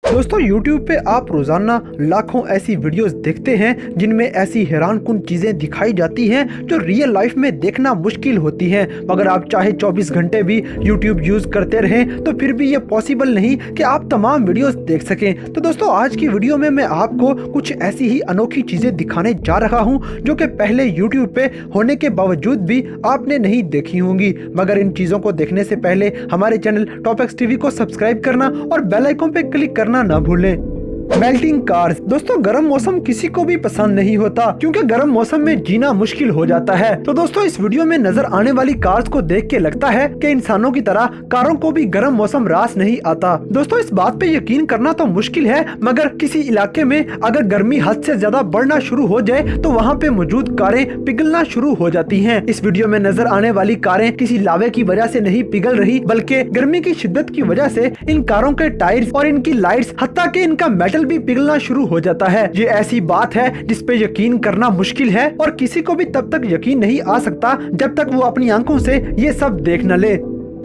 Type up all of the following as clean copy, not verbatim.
दोस्तों YouTube पे आप रोजाना लाखों ऐसी वीडियोस देखते हैं जिनमें ऐसी हैरानकुन चीजें दिखाई जाती हैं जो रियल लाइफ में देखना मुश्किल होती हैं। मगर आप चाहे 24 घंटे भी YouTube यूज करते रहें तो फिर भी ये पॉसिबल नहीं कि आप तमाम वीडियोस देख सकें। तो दोस्तों आज की वीडियो में मैं आपको कुछ ऐसी ही अनोखी चीजें दिखाने जा रहा हूं जो कि पहले YouTube पे होने के बावजूद भी आपने नहीं देखी होंगी। मगर इन चीजों को देखने से पहले हमारे चैनल टॉप एक्स टीवी को सब्सक्राइब करना और बेल आइकन पे क्लिक करना ना भूलें। Melting cars. दोस्तों गर्म मौसम किसी को भी पसंद नहीं होता क्योंकि गर्म मौसम में जीना मुश्किल हो जाता है। तो दोस्तों इस वीडियो में नजर आने वाली कार्स को देख के लगता है कि इंसानों की तरह कारों को भी गर्म मौसम रास नहीं आता। दोस्तों इस बात पे यकीन करना तो मुश्किल है मगर किसी इलाके में अगर गर्मी हद से ज्यादा बढ़ना शुरू हो जाए तो वहाँ पे मौजूद कारें पिघलना शुरू हो जाती हैं। इस वीडियो में नजर आने वाली कारें किसी लावे की वजह से नहीं पिघल रही बल्कि गर्मी की शिद्दत की वजह से इन कारों के टायर्स और इनकी लाइट्स हत्ता कि इनका मेटल भी पिघलना शुरू हो जाता है। ये ऐसी बात है जिस पे यकीन करना मुश्किल है और किसी को भी तब तक यकीन नहीं आ सकता जब तक वो अपनी आंखों से ये सब देख न ले।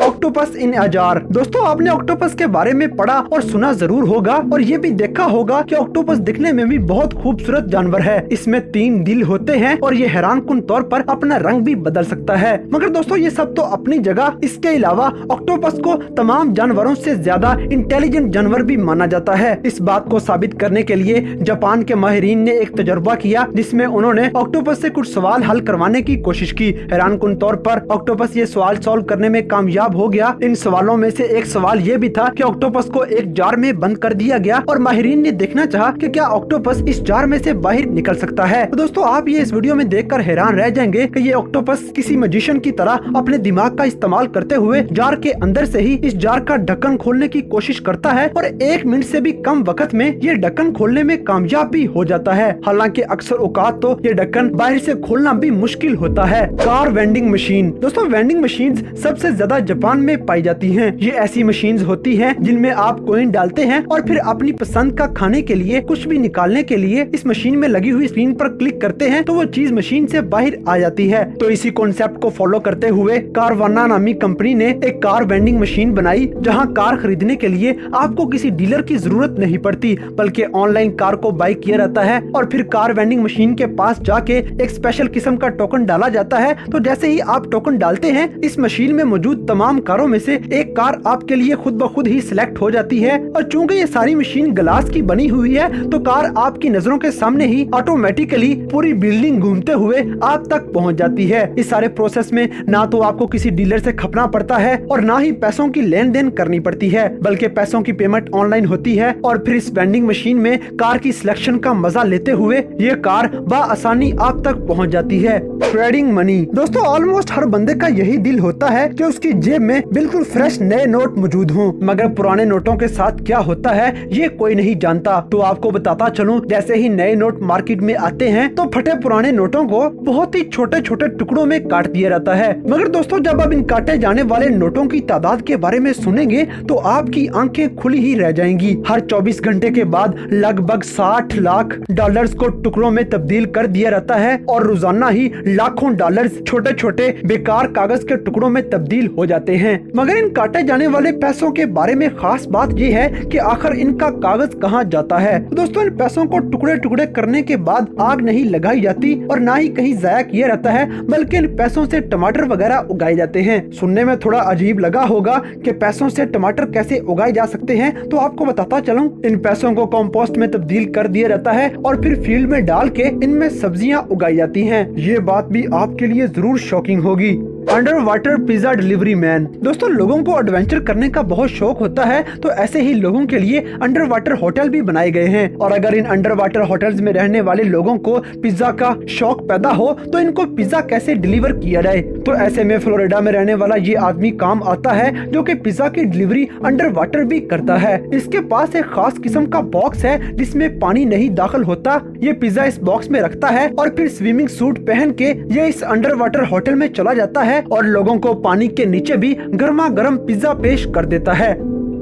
Octopus in a jar. दोस्तों आपने ऑक्टोपस के बारे में पढ़ा और सुना जरूर होगा और ये भी देखा होगा कि ऑक्टोपस दिखने में भी बहुत खूबसूरत जानवर है। इसमें 3 दिल होते हैं और ये हैरानकुन तौर पर अपना रंग भी बदल सकता है। मगर दोस्तों ये सब तो अपनी जगह, इसके अलावा ऑक्टोपस को तमाम जानवरों से ज्यादा इंटेलिजेंट जानवर भी माना जाता है। इस बात को साबित करने के लिए जापान के माहिरीन ने एक तजुर्बा किया जिसमें उन्होंने ऑक्टोपस से कुछ सवाल हल करवाने की कोशिश की। हैरानकुन तौर पर ऑक्टोपस ये सवाल सॉल्व करने में कामयाब हो गया। इन सवालों में से एक सवाल ये भी था कि ऑक्टोपस को एक जार में बंद कर दिया गया और माहिरीन ने देखना चाहा कि क्या ऑक्टोपस इस जार में से बाहर निकल सकता है। तो दोस्तों आप ये इस वीडियो में देखकर हैरान रह जाएंगे कि ये ऑक्टोपस किसी मैजिशियन की तरह अपने दिमाग का इस्तेमाल करते हुए जार के अंदर से ही इस जार का ढक्कन खोलने की कोशिश करता है और 1 मिनट से भी कम वक्त में ये ढक्कन खोलने में कामयाब भी हो जाता है। हालांकि अक्सर औकात तो ये ढक्कन बाहर से खोलना भी मुश्किल होता है। Car vending machine. दोस्तों वेंडिंग मशीन सबसे ज्यादा जापान में पाई जाती हैं। ये ऐसी मशीन्स होती हैं जिनमें आप कॉइन डालते हैं और फिर अपनी पसंद का खाने के लिए कुछ भी निकालने के लिए इस मशीन में लगी हुई स्क्रीन पर क्लिक करते हैं तो वो चीज मशीन से बाहर आ जाती है। तो इसी कॉन्सेप्ट को फॉलो करते हुए कारवाना नामी कंपनी ने एक कार वेंडिंग मशीन बनाई जहां कार खरीदने के लिए आपको किसी डीलर की जरूरत नहीं पड़ती बल्कि ऑनलाइन कार को बाय किया जाता है और फिर कार वेंडिंग मशीन के पास जाके एक स्पेशल किस्म का टोकन डाला जाता है। तो जैसे ही आप टोकन डालते हैं इस मशीन में मौजूद तमाम कारों में से एक कार आपके लिए खुद ब खुद ही सिलेक्ट हो जाती है और चूंकि ये सारी मशीन ग्लास की बनी हुई है तो कार आपकी नजरों के सामने ही ऑटोमेटिकली पूरी बिल्डिंग घूमते हुए आप तक पहुंच जाती है। इस सारे प्रोसेस में ना तो आपको किसी डीलर से खपना पड़ता है और ना ही पैसों की लेन देन करनी पड़ती है बल्कि पैसों की पेमेंट ऑनलाइन होती है और फिर इस वेंडिंग मशीन में कार की सिलेक्शन का मजा लेते हुए ये कार बआसानी आप तक पहुँच जाती है। Trading money. दोस्तों ऑलमोस्ट हर बंदे का यही दिल होता है कि उसकी जेब में बिल्कुल फ्रेश नए नोट मौजूद हों मगर पुराने नोटों के साथ क्या होता है ये कोई नहीं जानता। तो आपको बताता चलूं जैसे ही नए नोट मार्केट में आते हैं तो फटे पुराने नोटों को बहुत ही छोटे छोटे टुकड़ों में काट दिया जाता है। मगर दोस्तों जब आप इन काटे जाने वाले नोटों की तादाद के बारे में सुनेंगे तो आपकी आंखें खुली ही रह जाएंगी। हर 24 घंटे के बाद लगभग 60 लाख डॉलर्स को टुकड़ों में तब्दील कर दिया जाता है और रोजाना ही लाखों डॉलर्स छोटे छोटे बेकार कागज के टुकड़ों में तब्दील हो जाते हैं। मगर इन काटे जाने वाले पैसों के बारे में खास बात ये है कि आखिर इनका कागज कहाँ जाता है। दोस्तों इन पैसों को टुकड़े टुकड़े करने के बाद आग नहीं लगाई जाती और ना ही कहीं जाया किया जाता है बल्कि इन पैसों से टमाटर वगैरह उगाए जाते हैं। सुनने में थोड़ा अजीब लगा होगा कि पैसों से टमाटर कैसे उगाए जा सकते हैं तो आपको बताता चलूं इन पैसों को कंपोस्ट में तब्दील कर दिया जाता है और फिर फील्ड में डाल के इनमें सब्जियां उगाई जाती हैं। ये बात भी आपके लिए जरूर शॉकिंग होगी। Under water pizza delivery man. दोस्तों लोगों को एडवेंचर करने का बहुत शौक होता है तो ऐसे ही लोगों के लिए अंडर वाटर होटल भी बनाए गए हैं और अगर इन अंडर वाटर होटल्स में रहने वाले लोगों को पिज्जा का शौक पैदा हो तो इनको पिज्जा कैसे डिलीवर किया जाए। तो ऐसे में फ्लोरिडा में रहने वाला ये आदमी काम आता है जो कि पिज्जा की डिलीवरी अंडर वाटर भी करता है। इसके पास एक खास किस्म का बॉक्स है जिसमें पानी नहीं दाखिल होता। ये पिज्जा इस बॉक्स में रखता है और फिर स्विमिंग सूट पहन के ये इस अंडर वाटर होटल में चला जाता है और लोगों को पानी के नीचे भी गर्मा गर्म पिज्जा पेश कर देता है।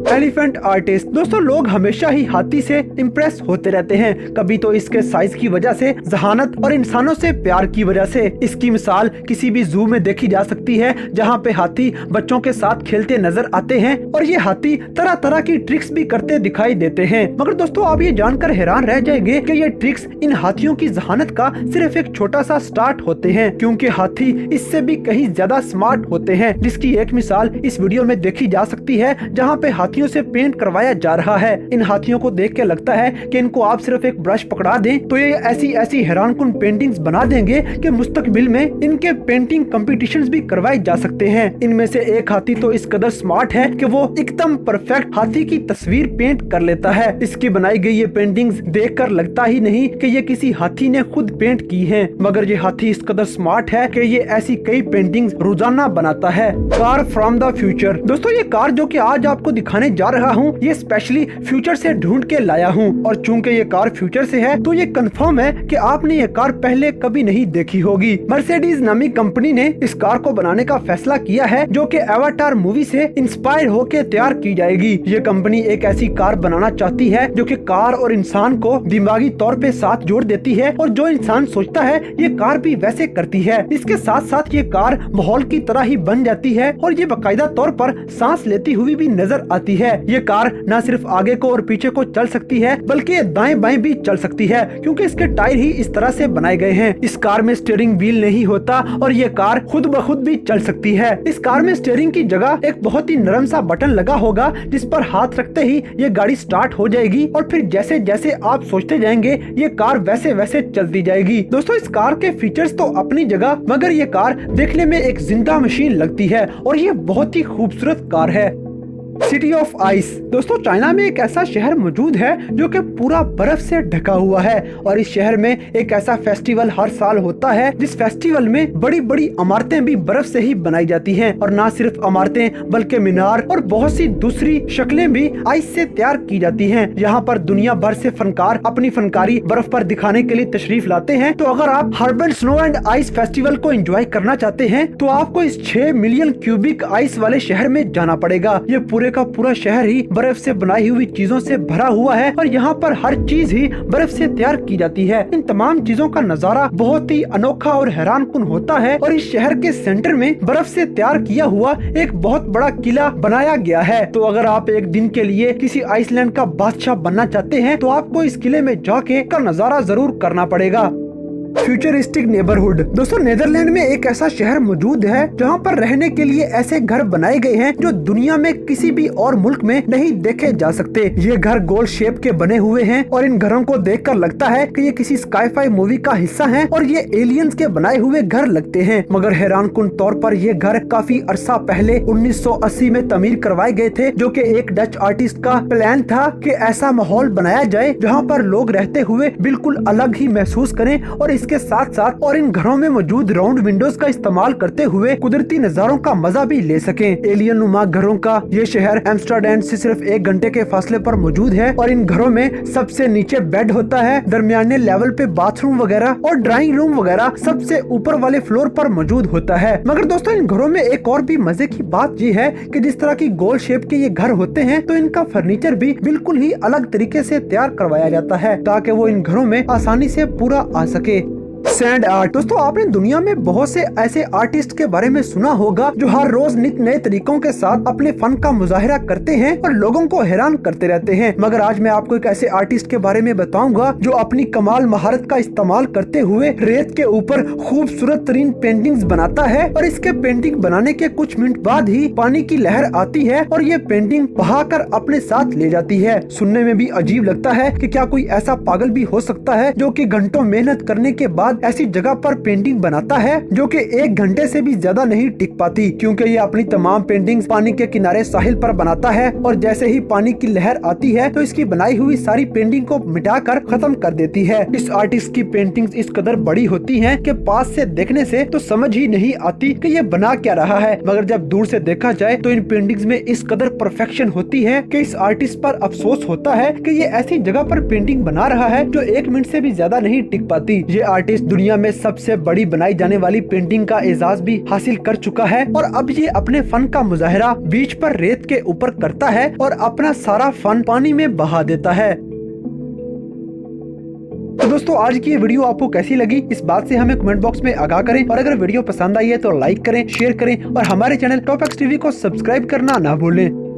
Elephant artist. दोस्तों लोग हमेशा ही हाथी से इम्प्रेस होते रहते हैं, कभी तो इसके साइज की वजह से, जहानत और इंसानों से प्यार की वजह से। इसकी मिसाल किसी भी जू में देखी जा सकती है, जहां पे हाथी बच्चों के साथ खेलते नजर आते हैं और ये हाथी तरह तरह की ट्रिक्स भी करते दिखाई देते हैं। मगर दोस्तों आप ये जानकर हैरान रह जाएंगे कि ये ट्रिक्स इन हाथियों की जहानत का सिर्फ एक छोटा सा स्टार्ट होते हैं, क्योंकि हाथी इससे भी कहीं ज्यादा स्मार्ट होते हैं, जिसकी एक मिसाल इस वीडियो में देखी जा सकती है, जहाँ पे हाथियों से पेंट करवाया जा रहा है। इन हाथियों को देख के लगता है कि इनको आप सिर्फ एक ब्रश पकड़ा दें तो ये ऐसी ऐसी हैरानकुन पेंटिंग्स बना देंगे कि मुस्तकबिल में इनके पेंटिंग कंपटीशंस भी करवाए जा सकते हैं। इनमें से एक हाथी तो इस कदर स्मार्ट है कि वो एकदम परफेक्ट हाथी की तस्वीर पेंट कर लेता है। इसकी बनाई गई ये पेंटिंग्स देखकर लगता ही नहीं कि ये किसी हाथी ने खुद पेंट की है, मगर ये हाथी इस कदर स्मार्ट है कि ये ऐसी कई पेंटिंग्स रोजाना बनाता है। Car from the future. दोस्तों ये कार जो कि आज आपको दिखाने जा रहा हूँ, ये स्पेशली फ्यूचर से ढूंढ के लाया हूँ, और चूंकि ये कार फ्यूचर से है तो ये कंफर्म है कि आपने ये कार पहले कभी नहीं देखी होगी। मर्सिडीज नामी कंपनी ने इस कार को बनाने का फैसला किया है जो कि एवाटार मूवी से इंस्पायर होकर तैयार की जाएगी। ये कंपनी एक ऐसी कार बनाना चाहती है जो कि कार और इंसान को दिमागी तौर पे साथ जोड़ देती है, और जो इंसान सोचता है ये कार भी वैसे करती है। इसके साथ साथ ये कार माहौल की तरह ही बन जाती है और ये बाकायदा तौर पर सांस लेती हुई भी नजर आती है। ये कार न सिर्फ आगे को और पीछे को चल सकती है बल्कि ये दाएं बाएं भी चल सकती है, क्योंकि इसके टायर ही इस तरह से बनाए गए हैं। इस कार में स्टीयरिंग व्हील नहीं होता और ये कार खुद ब खुद भी चल सकती है। इस कार में स्टीयरिंग की जगह एक बहुत ही नरम सा बटन लगा होगा, जिस पर हाथ रखते ही ये गाड़ी स्टार्ट हो जाएगी, और फिर जैसे जैसे आप सोचते जाएंगे ये कार वैसे वैसे चलती जाएगी। दोस्तों इस कार के फीचर्स तो अपनी जगह, मगर ये कार देखने में एक जिंदा मशीन लगती है और ये बहुत ही खूबसूरत कार है। City of ice. दोस्तों चाइना में एक ऐसा शहर मौजूद है जो कि पूरा बर्फ से ढका हुआ है, और इस शहर में एक ऐसा फेस्टिवल हर साल होता है जिस फेस्टिवल में बड़ी बड़ी इमारतें भी बर्फ से ही बनाई जाती हैं, और न सिर्फ इमारतें बल्कि मीनार और बहुत सी दूसरी शक्लें भी आइस से तैयार की जाती हैं। यहाँ पर दुनिया भर से फनकार अपनी फनकारी बर्फ पर दिखाने के लिए तशरीफ लाते हैं। तो अगर आप herbal snow and ice festival को एंजॉय करना चाहते हैं तो आपको इस 6 मिलियन क्यूबिक आइस वाले शहर में जाना पड़ेगा। ये पूरे का पूरा शहर ही बर्फ से बनाई हुई चीजों से भरा हुआ है, और यहाँ पर हर चीज ही बर्फ से तैयार की जाती है। इन तमाम चीजों का नजारा बहुत ही अनोखा और हैरानकुन होता है, और इस शहर के सेंटर में बर्फ से तैयार किया हुआ एक बहुत बड़ा किला बनाया गया है। तो अगर आप एक दिन के लिए किसी आइसलैंड का बादशाह बनना चाहते हैं तो आपको इस किले में जाके का नजारा जरूर करना पड़ेगा। Futuristic neighbourhood. दोस्तों नीदरलैंड में एक ऐसा शहर मौजूद है जहाँ पर रहने के लिए ऐसे घर बनाए गए हैं जो दुनिया में किसी भी और मुल्क में नहीं देखे जा सकते। ये घर गोल शेप के बने हुए हैं और इन घरों को देखकर लगता है कि ये किसी स्काईफाई मूवी का हिस्सा हैं और ये एलियंस के बनाए हुए घर लगते हैं। मगर हैरानकुन तौर पर ये घर काफी अरसा पहले 1980 में तमीर करवाए गए थे, जो कि एक डच आर्टिस्ट का प्लान था कि ऐसा माहौल बनाया जाए जहाँ पर लोग रहते हुए बिल्कुल अलग ही महसूस करें, और इसके साथ साथ और इन घरों में मौजूद राउंड विंडोज का इस्तेमाल करते हुए कुदरती नजारों का मजा भी ले सकें। एलियन नुमा घरों का ये शहर एम्स्टर्डम से सिर्फ 1 घंटे के फासले पर मौजूद है, और इन घरों में सबसे नीचे बेड होता है, दरमियाने लेवल पे बाथरूम वगैरह और ड्राइंग रूम वगैरह सबसे ऊपर वाले फ्लोर पर मौजूद होता है। मगर दोस्तों इन घरों में एक और भी मजे की बात ये है कि जिस तरह की गोल शेप के ये घर होते हैं तो इनका फर्नीचर भी बिल्कुल ही अलग तरीके से तैयार करवाया जाता है ताकि वो इन घरों में आसानी से पूरा आ सके। Sand art. दोस्तों आपने दुनिया में बहुत से ऐसे आर्टिस्ट के बारे में सुना होगा जो हर रोज नित नए तरीकों के साथ अपने फन का मुजाहिरा करते हैं और लोगों को हैरान करते रहते हैं। मगर आज मैं आपको एक ऐसे आर्टिस्ट के बारे में बताऊंगा जो अपनी कमाल महारत का इस्तेमाल करते हुए रेत के ऊपर खूबसूरत तरीन पेंटिंग्स बनाता है, और इसके पेंटिंग बनाने के कुछ मिनट बाद ही पानी की लहर आती है और ये पेंटिंग बहाकर अपने साथ ले जाती है। सुनने में भी अजीब लगता है कि क्या कोई ऐसा पागल भी हो सकता है जो कि घंटों मेहनत करने के बाद ऐसी जगह पर पेंटिंग बनाता है जो कि 1 घंटे से भी ज्यादा नहीं टिक पाती, क्योंकि ये अपनी तमाम पेंटिंग्स पानी के किनारे साहिल पर बनाता है, और जैसे ही पानी की लहर आती है तो इसकी बनाई हुई सारी पेंटिंग को मिटाकर खत्म कर देती है। इस आर्टिस्ट की पेंटिंग्स इस कदर बड़ी होती हैं कि पास से देखने से तो समझ ही नहीं आती कि ये बना क्या रहा है, मगर जब दूर से देखा जाए तो इन पेंटिंग्स में इस कदर परफेक्शन होती है कि इस आर्टिस्ट पर अफसोस होता है कि ये ऐसी जगह पर पेंटिंग बना रहा है जो 1 मिनट से भी ज्यादा नहीं टिक पाती। ये आर्टिस्ट इस दुनिया में सबसे बड़ी बनाई जाने वाली पेंटिंग का एजाज भी हासिल कर चुका है और अब ये अपने फन का मुजाहरा बीच पर रेत के ऊपर करता है और अपना सारा फन पानी में बहा देता है। तो दोस्तों आज की ये वीडियो आपको कैसी लगी इस बात से हमें कमेंट बॉक्स में आगाह करें और अगर वीडियो पसंद आई है तो लाइक करें, शेयर करें और हमारे चैनल टॉप एक्स टीवी को सब्सक्राइब करना ना भूलें।